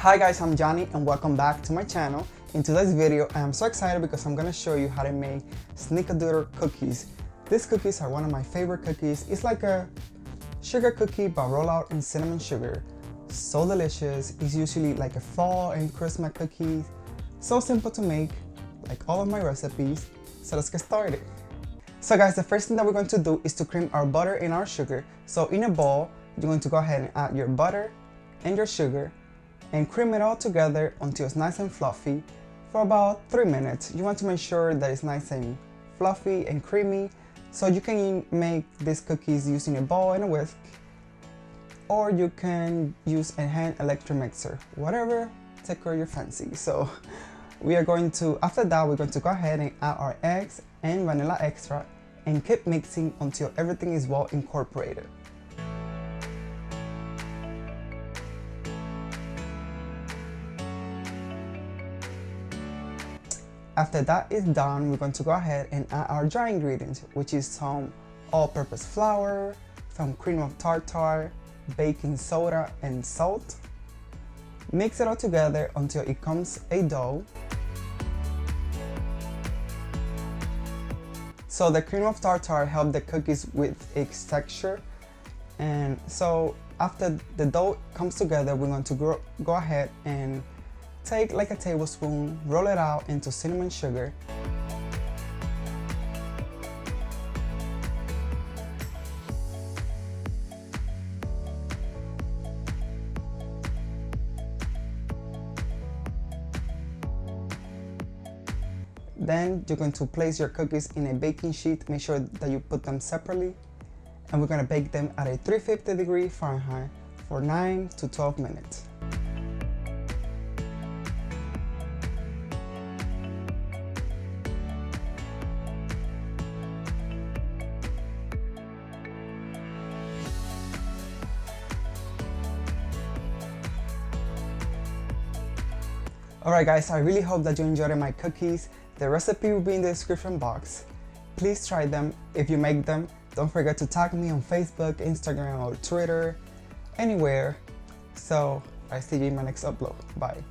Hi guys, I'm Johnny and welcome back to my channel. In today's video, I am so excited because I'm gonna show you how to make Snickerdoodle cookies. These cookies are one of my favorite cookies. It's like a sugar cookie but roll out in cinnamon sugar. So delicious. It's usually like a fall and Christmas cookie. So simple to make, like all of my recipes. So let's get started. So guys, the first thing that we're going to do is to cream our butter and our sugar. So in a bowl, you're going to go ahead and add your butter and your sugar and cream it all together until it's nice and fluffy for about 3 minutes. You want to make sure that it's nice and fluffy and creamy, so you can make these cookies using a bowl and a whisk, or you can use a hand electric mixer, whatever tickle your fancy. So we are going to, after that, we're going to go ahead and add our eggs and vanilla extract and keep mixing until everything is well incorporated. After that is done, we're going to go ahead and add our dry ingredients, which is some all-purpose flour, some cream of tartar, baking soda, and salt. Mix it all together until it comes a dough. So the cream of tartar helps the cookies with its texture. And so after the dough comes together, we're going to go ahead and take like a tablespoon, roll it out into cinnamon sugar. Then you're going to place your cookies in a baking sheet. Make sure that you put them separately. And we're going to bake them at a 350 Fahrenheit for 9 to 12 minutes. Alright guys, I really hope that you enjoyed my cookies. The recipe will be in the description box. Please try them. If you make them, don't forget to tag me on Facebook, Instagram, or Twitter, anywhere. So, I'll see you in my next upload. Bye.